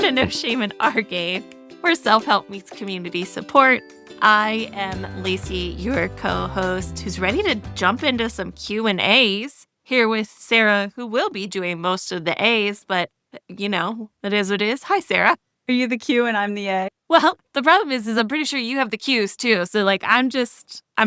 to No Shame in Our Game, where self-help meets community support. I am Lacey, your co-host, who's ready to jump into some Q&As here with Sarah, who will be doing most of the A's, but you know, it is what it is. Hi, Sarah. Are you the Q and I'm the A? Well, the problem is I'm pretty sure you have the Q's too. So like, I'm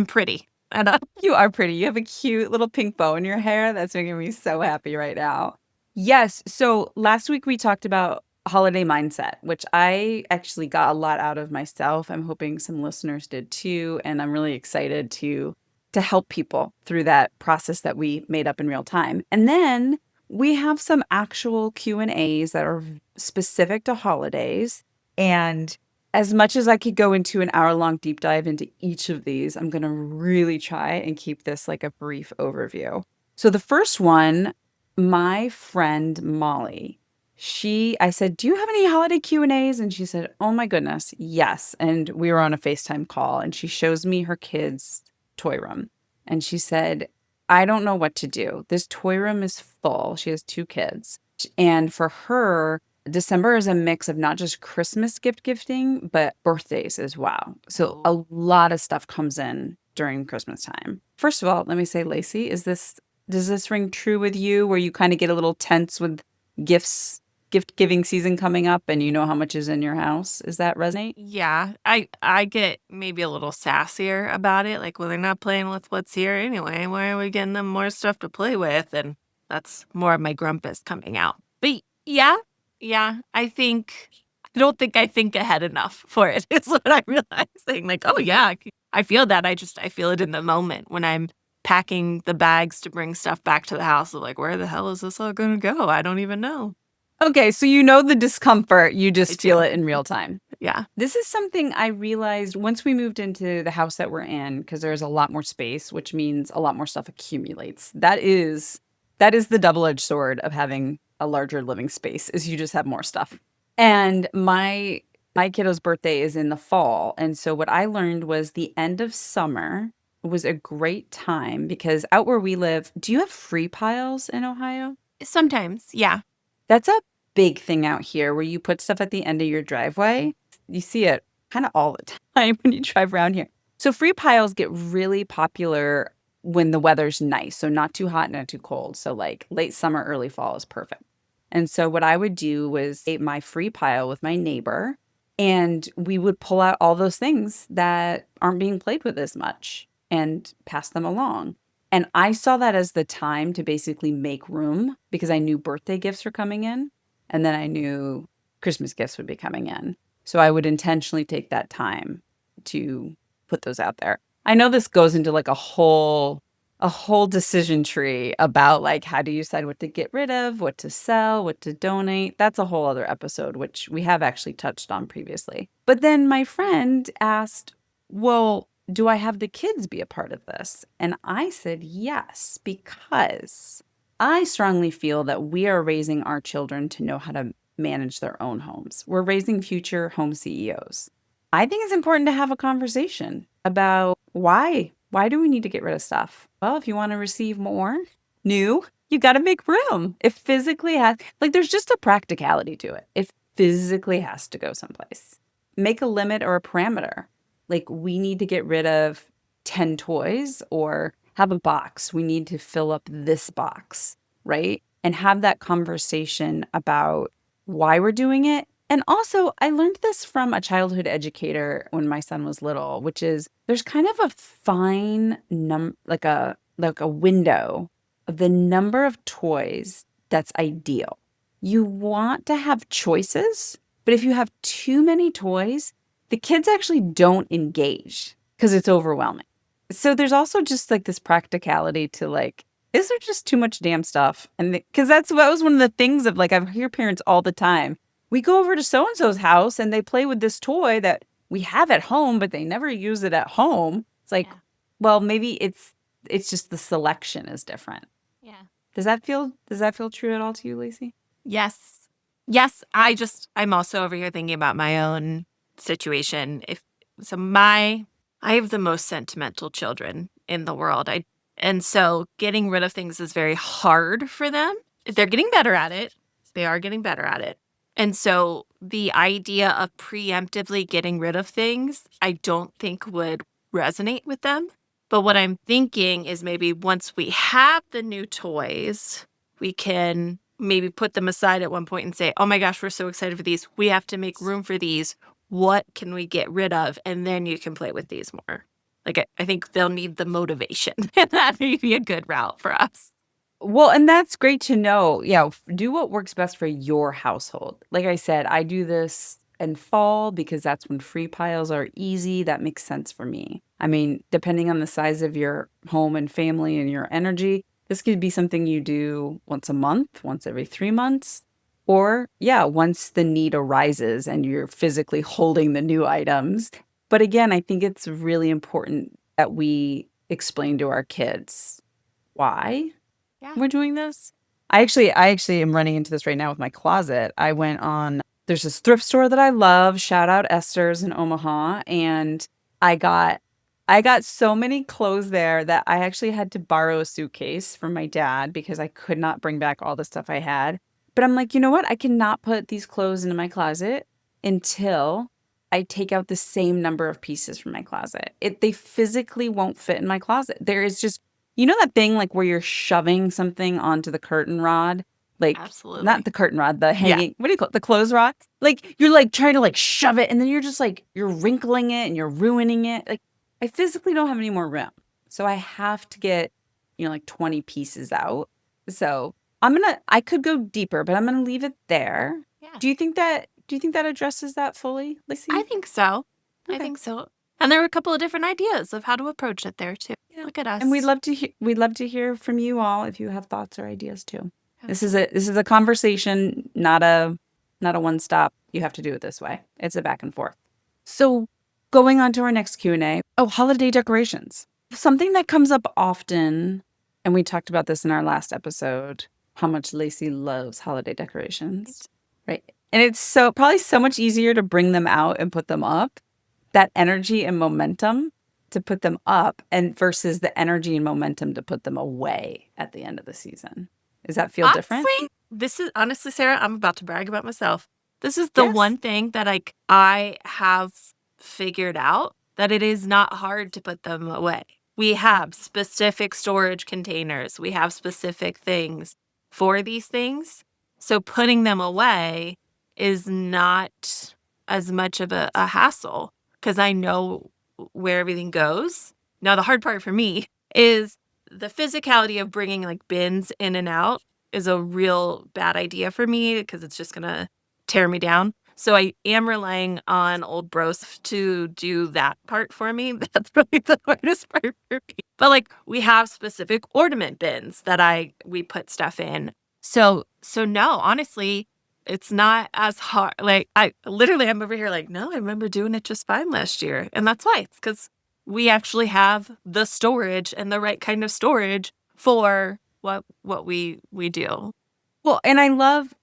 pretty. And You are pretty. You have a cute little pink bow in your hair. That's making me so happy right now. Yes. So last week we talked about holiday mindset, which I actually got a lot out of myself. I'm hoping some listeners did too. And I'm really excited to help people through that process that we made up in real time. And then we have some actual Q&As that are specific to holidays. And as much as I could go into an hour-long deep dive into each of these, I'm going to really try and keep this like a brief overview. So the first one, my friend Molly, I said, do you have any holiday Q&As? And she said, oh my goodness, yes. And we were on a FaceTime call and she shows me her kids' toy room. And she said, I don't know what to do. This toy room is full. She has 2 kids. And for her, December is a mix of not just Christmas gifting, but birthdays as well. So a lot of stuff comes in during Christmas time. First of all, let me say, Lacey, does this ring true with you where you kind of get a little tense with gift giving season coming up and you know how much is in your house? Does that resonate? yeah, I get maybe a little sassier about it. Like, well, they're not playing with what's here anyway. Why are we getting them more stuff to play with? And that's more of my grumpus coming out. But yeah, I don't think I think ahead enough for it. Is what I'm realizing. Like, oh yeah, I feel that. I feel it in the moment when I'm packing the bags to bring stuff back to the house. I'm like, where the hell is this all going to go? I don't even know. Okay, so you know the discomfort, you I just do. feel it in real time. Yeah. This is something I realized once we moved into the house that we're in, because there's a lot more space, which means a lot more stuff accumulates. That is the double-edged sword of having a larger living space, is you just have more stuff. And my kiddo's birthday is in the fall. And so what I learned was the end of summer was a great time because out where we live, do you have free piles in Ohio? Sometimes, yeah. That's a big thing out here where you put stuff at the end of your driveway. You see it kind of all the time when you drive around here. So free piles get really popular when the weather's nice. So not too hot, not too cold. So like late summer, early fall is perfect. And so what I would do was create my free pile with my neighbor and we would pull out all those things that aren't being played with as much and pass them along. And I saw that as the time to basically make room because I knew birthday gifts were coming in and then I knew Christmas gifts would be coming in. So I would intentionally take that time to put those out there. I know this goes into like a whole decision tree about like how do you decide what to get rid of, what to sell, what to donate. That's a whole other episode, which we have actually touched on previously. But then my friend asked, well, do I have the kids be a part of this? And I said yes, because I strongly feel that we are raising our children to know how to manage their own homes. We're raising future home CEOs. I think it's important to have a conversation about why. Why do we need to get rid of stuff? Well, if you want to receive more new, you got to make room. It physically has, like, there's just a practicality to it. It physically has to go someplace. Make a limit or a parameter. Like, we need to get rid of 10 toys or have a box. We need to fill up this box, right? And have that conversation about why we're doing it. And also, I learned this from a childhood educator when my son was little, which is there's kind of a fine like a window of the number of toys that's ideal. You want to have choices, but if you have too many toys, the kids actually don't engage because it's overwhelming. So there's also just like this practicality to like, is there just too much damn stuff? And because that was one of the things of like, I hear parents all the time. We go over to so-and-so's house and they play with this toy that we have at home, but they never use it at home. It's like, well, maybe it's just the selection is different. Yeah. Does that feel true at all to you, Lacey? Yes. I'm also over here thinking about my own situation. I have the most sentimental children in the world. And so getting rid of things is very hard for them. They're getting better at it. They are getting better at it. And so the idea of preemptively getting rid of things, I don't think would resonate with them. But what I'm thinking is maybe once we have the new toys, we can maybe put them aside at one point and say, oh my gosh, we're so excited for these. We have to make room for these. What can we get rid of? And then you can play with these more. Like, I think they'll need the motivation. And that may be a good route for us. Well, and that's great to know. Yeah, do what works best for your household. Like I said, I do this in fall because that's when free piles are easy. That makes sense for me. I mean, depending on the size of your home and family and your energy, this could be something you do once a month, once every 3 months, or yeah, once the need arises and you're physically holding the new items. But again, I think it's really important that we explain to our kids why Yeah. we're doing this. I actually am running into this right now with my closet. I went on there's this thrift store that I love, shout out Esther's in Omaha, and I got I got so many clothes there that I actually had to borrow a suitcase from my dad because I could not bring back all the stuff I had. But I'm like, "You know what? I cannot put these clothes into my closet until I take out the same number of pieces from my closet. They physically won't fit in my closet. There is just you know that thing, like, where you're shoving something onto the curtain rod? Like, not Absolutely. the curtain rod, the Yeah. hanging what do you call it? The clothes rod? Like, you're, like, trying to, like, shove it, and then you're just, like you're wrinkling it, and you're ruining it. Like, I physically don't have any more room. So I have to get, like, 20 pieces out. So, I could go deeper, but I'm gonna leave it there. Yeah. Do you think that addresses that fully, I Lacey? think so. I Okay. think so. And there were a couple of different ideas of how to approach it there too. Yeah. Look at And we'd us. love to we'd love to hear from you all if you have thoughts or ideas too. This is a Absolutely. this is a conversation, not a one stop. You have to do it this way. It's a back and forth. So, going on to our next Q&A. Oh, holiday decorations. Something that comes up often, and we talked about this in our last episode, how much Lacey loves holiday decorations, right? And it's probably so much easier to bring them out and put them up. That energy and momentum to put them up and versus the energy and momentum to put them away at the end of the season. Does that feel different? This is honestly, Sarah, I'm about to brag about myself. This is the Yes. one thing that I have figured out that it is not hard to put them away. We have specific storage containers. We have specific things for these things. So putting them away is not as much of a hassle because I know where everything goes. Now, the hard part for me is the physicality of bringing like bins in and out is a real bad idea for me because it's just gonna tear me down. So I am relying on old bros to do that part for me. That's really the hardest part for me. But like we have specific ornament bins that we put stuff in. So no, honestly, it's not as hard. Like I'm over here like, no, I remember doing it just fine last year. And that's why. It's because we actually have the storage and the right kind of storage for what we do. Well, and I love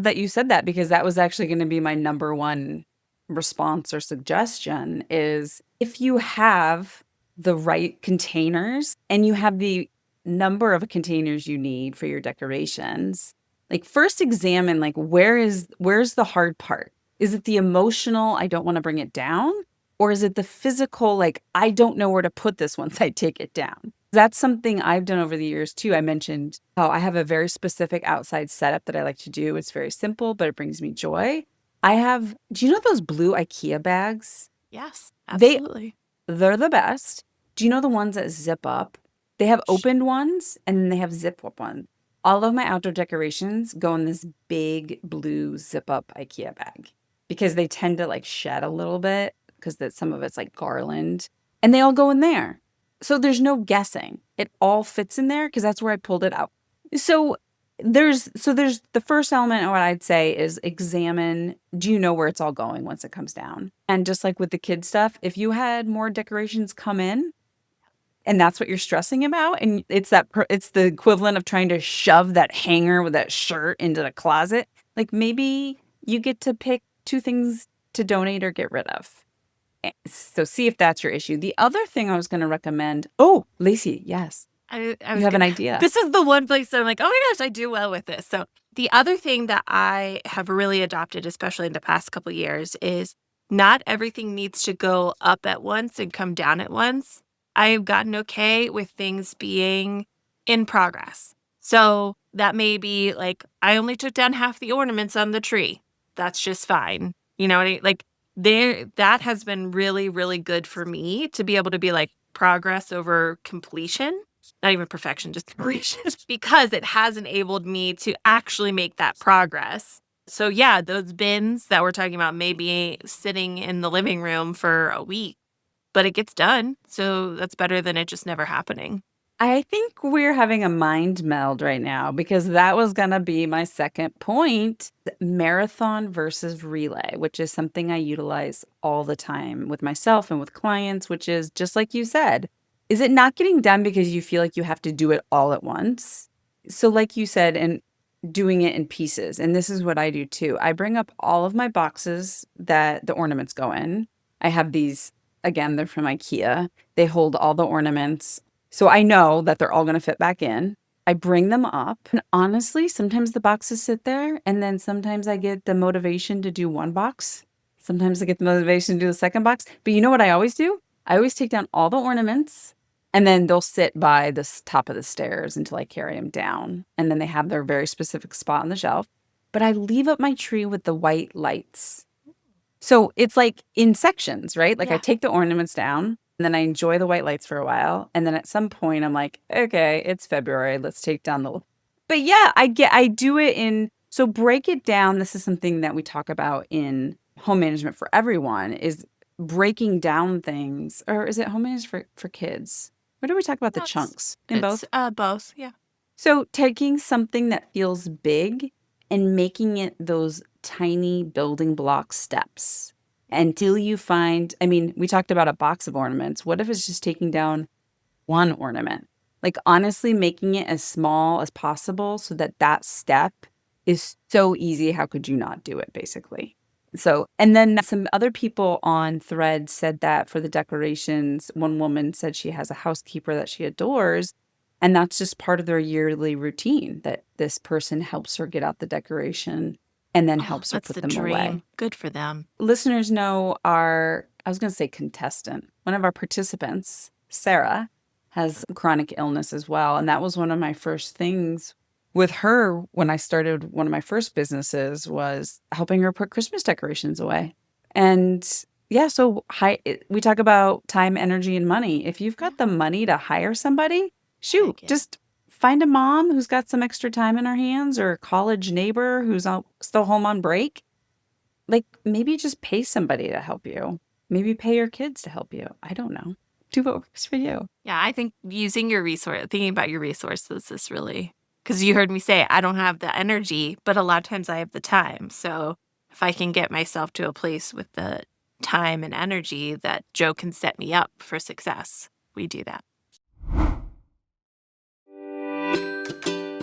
that you said that because that was actually going to be my number one response or suggestion is if you have the right containers and you have the number of containers you need for your decorations, like first examine like where's the hard part? Is it the emotional I don't want to bring it down or is it the physical like I don't know where to put this once I take it down? That's something I've done over the years too. I mentioned how I have a very specific outside setup that I like to do. It's very simple, but it brings me joy. Do you know those blue IKEA bags? Yes, They absolutely. they're the best. Do you know the ones that zip up? They have opened ones and then they have zip up ones. All of my outdoor decorations go in this big blue zip up IKEA bag because they tend to like shed a little bit because some of it's like garland and they all go in there. So there's no guessing. It all fits in there because that's where I pulled it out. So there's the first element of what I'd say is examine, do you know where it's all going once it comes down? And just like with the kid stuff, if you had more decorations come in and that's what you're stressing about and it's the equivalent of trying to shove that hanger with that shirt into the closet, like maybe you get to pick two things to donate or get rid of. So see if that's your issue. The other thing I was going to recommend, oh, Lacey, yes. I You was have an gonna idea. this is the one place that I'm like, "Oh my gosh, I do well with this." So, the other thing that I have really adopted, especially in the past couple years, is not everything needs to go up at once and come down at once. I've gotten okay with things being in progress. So, that may be like, I only took down half the ornaments on the tree. That's just fine. You know what I like, there that has been really, really good for me to be able to be like, progress over completion, not even perfection, just completion, because it has enabled me to actually make that progress. So, yeah, those bins that we're talking about may be sitting in the living room for a week, but it gets done. So, that's better than it just never happening. I think we're having a mind meld right now because that was going to be my second point. Marathon versus relay, which is something I utilize all the time with myself and with clients, which is just like you said, is it not getting done because you feel like you have to do it all at once? So, like you said, and doing it in pieces. And this is what I do too. I bring up all of my boxes that the ornaments go in. I have these, again, they're from IKEA. They hold all the ornaments. So I know that they're all going to fit back in. I bring them up. And honestly, sometimes the boxes sit there. And then sometimes I get the motivation to do one box. Sometimes I get the motivation to do the second box. But you know what I always do? I always take down all the ornaments and then they'll sit by the top of the stairs until I carry them down. And then they have their very specific spot on the shelf. But I leave up my tree with the white lights. So it's like in sections, right? Like I Yeah. take the ornaments down and then I enjoy the white lights for a while. And then at some point I'm like, okay, it's February. Let's take down the. But yeah, I do it in. So break it down. This is something that we talk about in home management for everyone is breaking down things. Or is it home management for kids? Where do we talk about the No, chunks in it's both? both. Yeah. So taking something that feels big and making it those tiny building block steps until you find, I mean, we talked about a box of ornaments. What if it's just taking down one ornament? Like honestly, making it as small as possible so that that step is so easy. How could you not do it, basically? So, and then some other people on Thread said that for the decorations, one woman said she has a housekeeper that she adores. And that's just part of their yearly routine that this person helps her get out the decoration and then Oh, helps her that's put the them away. dream. Good for them. Listeners know our, I was going to say contestant, one of our participants, Sarah, has chronic illness as well. And that was one of my first things with her when I started one of my first businesses was helping her put Christmas decorations away. And yeah, so we talk about time, energy, and money. If you've got the Yeah. money to hire somebody, shoot, Heck yeah. just find a mom who's got some extra time in her hands or a college neighbor who's still home on break, like, maybe just pay somebody to help you. Maybe pay your kids to help you. I don't know. Do what works for you. Yeah, I think using your resource thinking about your resources is really, because you heard me say I don't have the energy, but a lot of times I have the time. So if I can get myself to a place with the time and energy that Joe can set me up for success, we do that.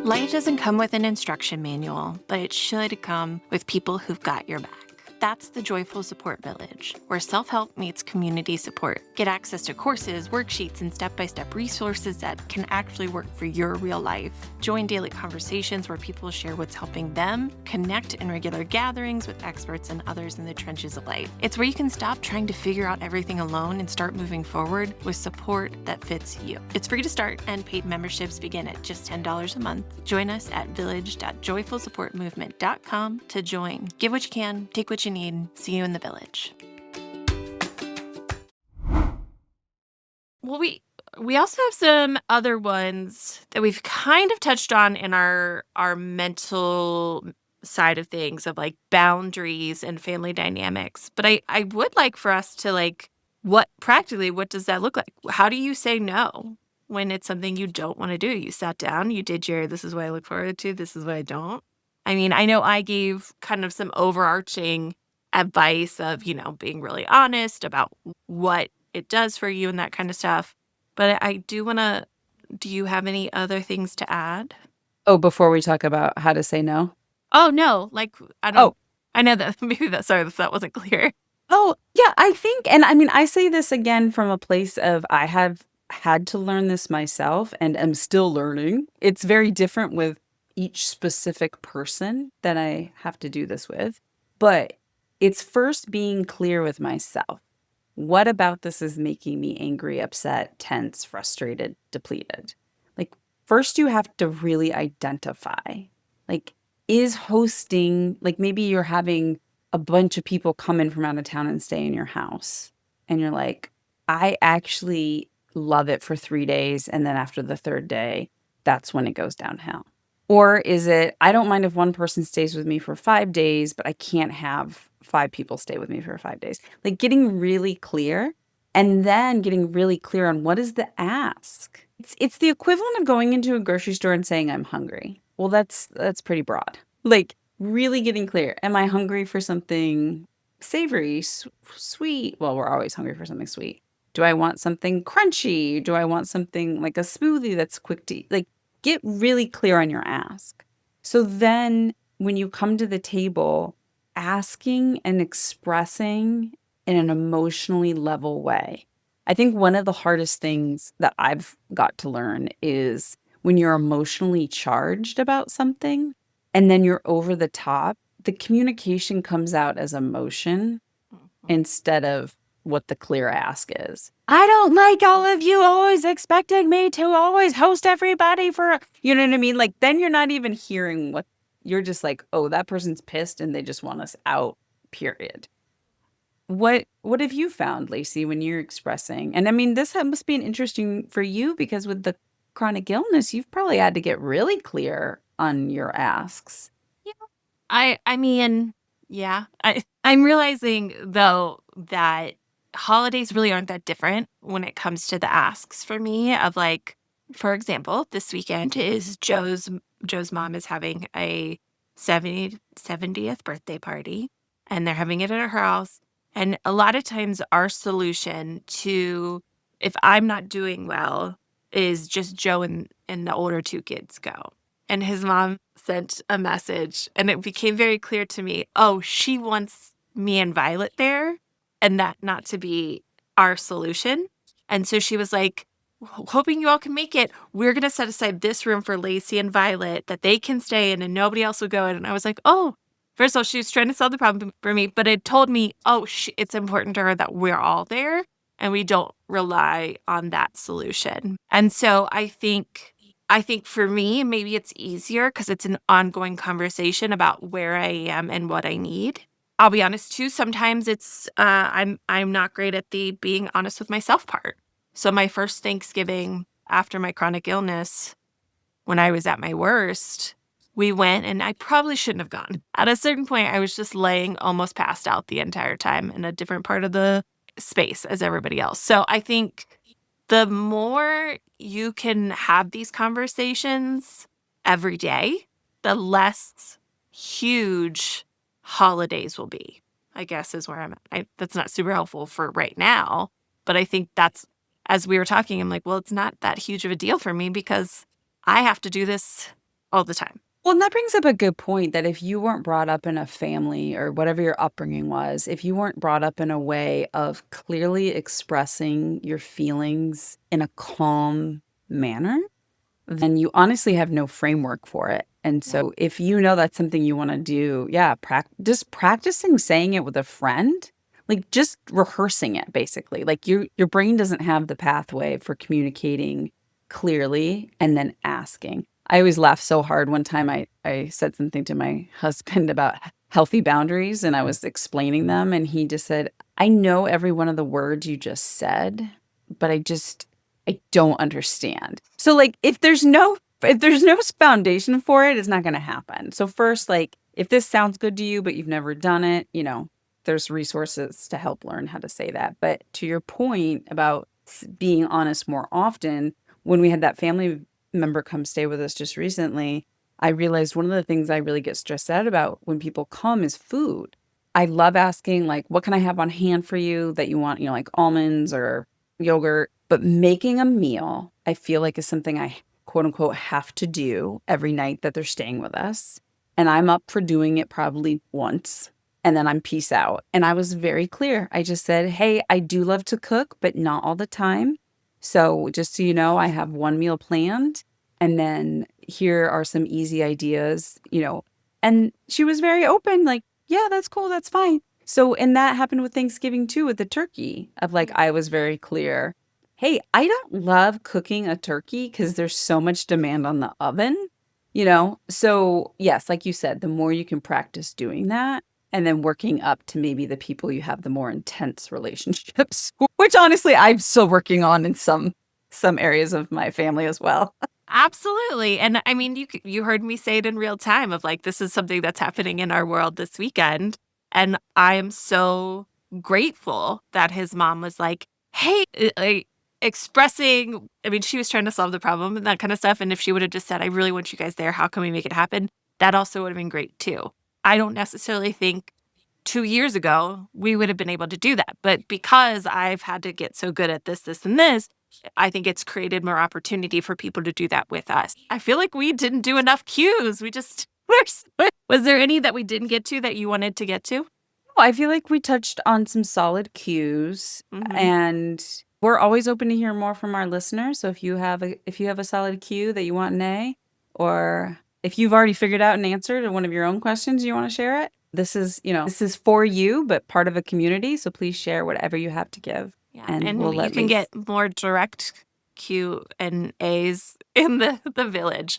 Life doesn't come with an instruction manual, but it should come with people who've got your back. That's the Joyful Support Village, where self-help meets community support. Get access to courses, worksheets, and step-by-step resources that can actually work for your real life. Join daily conversations where people share what's helping them, connect in regular gatherings with experts and others in the trenches of life. It's where you can stop trying to figure out everything alone and start moving forward with support that fits you. It's free to start, and paid memberships begin at just $10 a month. Join us at village.joyfulsupportmovement.com to join. Give what you can, take what you need. See you in the village. Well, we also have some other ones that we've kind of touched on in our mental side of things of like boundaries and family dynamics. But I would like for us to like what does that look like? How do you say no when it's something you don't want to do? You sat down, you did your this is what I look forward to, this is what I don't. I mean, I know I gave kind of some overarching advice of, being really honest about what it does for you and that kind of stuff. But I do wanna do you have any other things to add? Oh, before we talk about how to say no. Oh, no, like, I don't Oh, I know that maybe that sorry if that wasn't clear. oh, yeah, I think, and I mean, I say this again from a place of I have had to learn this myself and am still learning. It's very different with each specific person that I have to do this with. But it's first being clear with myself. What about this is making me angry, upset, tense, frustrated, depleted? Like, first, you have to really identify, like, is hosting, like, maybe you're having a bunch of people come in from out of town and stay in your house. And you're like, I actually love it for 3 days. And then after the third day, that's when it goes downhill. Or is it, I don't mind if one person stays with me for 5 days, but I can't have five people stay with me for 5 days. Like getting really clear and then getting really clear on what is the ask. It's the equivalent of going into a grocery store and saying I'm hungry. Well, that's pretty broad. Like really getting clear. Am I hungry for something savory, sweet? Well, we're always hungry for something sweet. Do I want something crunchy? Do I want something like a smoothie that's quick to eat? Like get really clear on your ask. So then when you come to the table, asking and expressing in an emotionally level way. I think one of the hardest things that I've got to learn is when you're emotionally charged about something and then you're over the top, the communication comes out as emotion Mhm. instead of what the clear ask is. I don't like all of you always expecting me to always host everybody for, you know what I mean? Like, then you're not even hearing what you're just like, oh, that person's pissed and they just want us out, period. What have you found, Lacey, when you're expressing? And I mean, this must be an interesting for you because with the chronic illness, you've probably had to get really clear on your asks. Yeah. I mean, yeah. I'm realizing though that holidays really aren't that different when it comes to the asks for me of like, for example, this weekend is Joe's mom is having a 70th birthday party and they're having it at her house. And a lot of times our solution to if I'm not doing well is just Joe and the older two kids go. And his mom sent a message, and it became very clear to me, oh, she wants me and Violet there, and that not to be our solution. And so she was like, hoping you all can make it. We're going to set aside this room for Lacey and Violet that they can stay in and nobody else will go in. And I was like, oh, first of all, she was trying to solve the problem for me, but it told me, oh, it's important to her that we're all there and we don't rely on that solution. And so I think for me, maybe it's easier because it's an ongoing conversation about where I am and what I need. I'll be honest too, sometimes it's I'm not great at the being honest with myself part. So my first Thanksgiving after my chronic illness, when I was at my worst, we went and I probably shouldn't have gone. At a certain point, I was just laying almost passed out the entire time in a different part of the space as everybody else. So I think the more you can have these conversations every day, the less huge holidays will be, I guess, is where I'm at. That's not super helpful for right now, but I think that's, as we were talking, I'm like, well, it's not that huge of a deal for me because I have to do this all the time. Well, and that brings up a good point that if you weren't brought up in a family or whatever your upbringing was, if you weren't brought up in a way of clearly expressing your feelings in a calm manner, then you honestly have no framework for it. And Yeah. so if you know that's something you want to do, yeah, just practicing saying it with a friend, like just rehearsing it basically. Like your brain doesn't have the pathway for communicating clearly and then asking. I always laugh so hard. One time I said something to my husband about healthy boundaries and I was explaining them and he just said, "I know every one of the words you just said, but I don't understand." So like if there's no foundation for it, it's not going to happen. So first, like if this sounds good to you, but you've never done it, there's resources to help learn how to say that. But to your point about being honest more often, when we had that family member come stay with us just recently, I realized one of the things I really get stressed out about when people come is food. I love asking, like, what can I have on hand for you that you want, like almonds or yogurt, but making a meal, I feel like is something I quote unquote have to do every night that they're staying with us. And I'm up for doing it probably once and then I'm peace out. And I was very clear. I just said, hey, I do love to cook, but not all the time. So just so you know, I have one meal planned, and then here are some easy ideas, And she was very open, like, yeah, that's cool, that's fine. So, and that happened with Thanksgiving too, with the turkey, of like, I was very clear. Hey, I don't love cooking a turkey because there's so much demand on the oven. So, yes, like you said, the more you can practice doing that and then working up to maybe the people you have the more intense relationships, which honestly I'm still working on in some areas of my family as well. Absolutely. And I mean, you heard me say it in real time of like, this is something that's happening in our world this weekend. And I am so grateful that his mom was like, hey, like expressing, I mean, she was trying to solve the problem and that kind of stuff. And if she would have just said, I really want you guys there, how can we make it happen? That also would have been great too. I don't necessarily think 2 years ago we would have been able to do that. But because I've had to get so good at this, and this, I think it's created more opportunity for people to do that with us. I feel like we didn't do enough cues. We just was there any that we didn't get to that you wanted to get to? I feel like we touched on some solid cues, Mhm. and we're always open to hear more from our listeners. So if you have a solid cue that you want an A, or if you've already figured out an answer to one of your own questions, you want to share it. This is for you, but part of a community. So please share whatever you have to give, Yeah, and and we'll you let can Lacey. get more direct Q and A's in the village.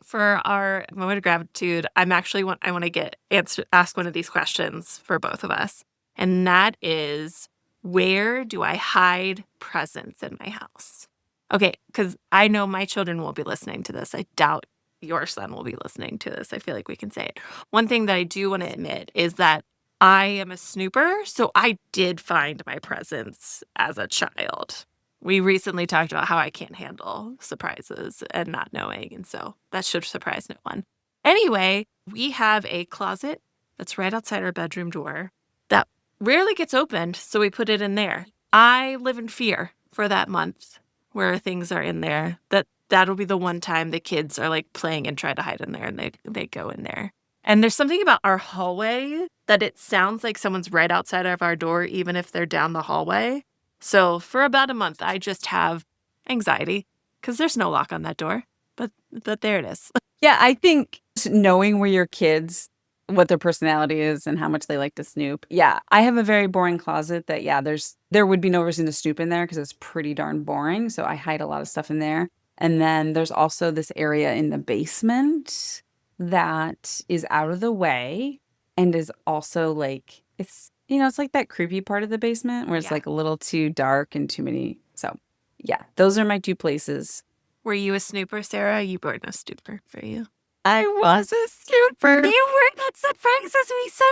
For our moment of gratitude, I want to ask one of these questions for both of us. And that is, where do I hide presents in my house? Okay, because I know my children will be listening to this. I doubt your son will be listening to this. I feel like we can say it. One thing that I do want to admit is that I am a snooper, so I did find my presents as a child. We recently talked about how I can't handle surprises and not knowing, and so that should surprise no one. Anyway, we have a closet that's right outside our bedroom door that rarely gets opened, so we put it in there. I live in fear for that month where things are in there. That'll be the one time the kids are like playing and try to hide in there and they go in there. And there's something about our hallway that it sounds like someone's right outside of our door, even if they're down the hallway. So for about a month, I just have anxiety because there's no lock on that door. But there it is. Yeah, I think knowing where your kids, what their personality is and how much they like to snoop. Yeah, I have a very boring closet that, yeah, there would be no reason to snoop in there because it's pretty darn boring. So I hide a lot of stuff in there. And then there's also this area in the basement that is out of the way and is also like, it's like that creepy part of the basement where it's Yeah. like a little too dark and too many. So yeah, those are my two places. Were you a snooper, Sarah? You weren't a snooper for you. I was a snooper. You were. That surprises me so.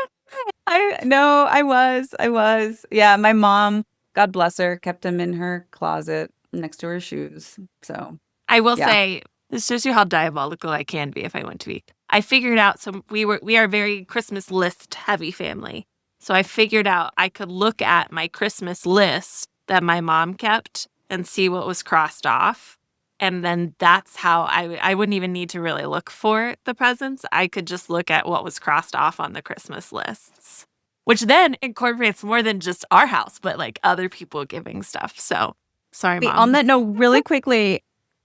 I no, I was. Yeah, my mom, God bless her, kept them in her closet next to her shoes. So, I will yeah. say, this shows you how diabolical I can be if I want to be. I figured out we are a very Christmas list heavy family. So I figured out I could look at my Christmas list that my mom kept and see what was crossed off. And then that's how I wouldn't even need to really look for the presents. I could just look at what was crossed off on the Christmas lists, which then incorporates more than just our house, but like other people giving stuff. So sorry, Wait, on mom. that note, really quickly,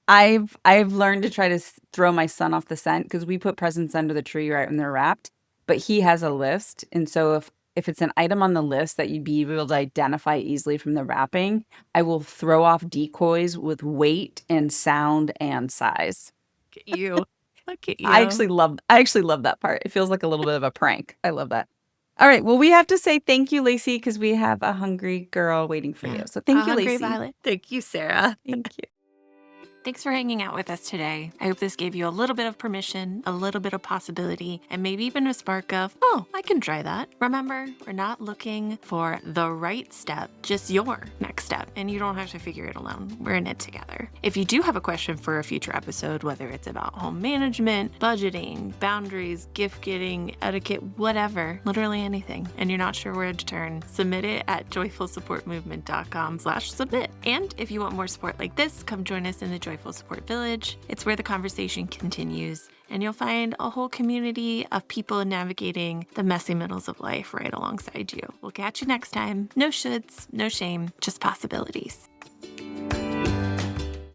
I've learned to try to throw my son off the scent because we put presents under the tree right when they're wrapped, but he has a list, and so if it's an item on the list that you'd be able to identify easily from the wrapping, I will throw off decoys with weight and sound and size. At you. Look at I you. actually love I actually love that part. It feels like a little bit of a prank. I love that. All right. Well, we have to say thank you, Lacey, because we have a hungry girl waiting for you. Yeah. So A thank you, hungry Lacey. violet. Thank you, Sarah. Thank you. Thanks for hanging out with us today. I hope this gave you a little bit of permission, a little bit of possibility, and maybe even a spark of, oh, I can try that. Remember, we're not looking for the right step, just your next step, and you don't have to figure it alone. We're in it together. If you do have a question for a future episode, whether it's about home management, budgeting, boundaries, gift getting, etiquette, whatever, literally anything, and you're not sure where to turn, submit it at joyfulsupportmovement.com/submit. And if you want more support like this, come join us in the Joyful Support Village. It's where the conversation continues, and you'll find a whole community of people navigating the messy middles of life right alongside you. We'll catch you next time. No shoulds, no shame, just possibilities.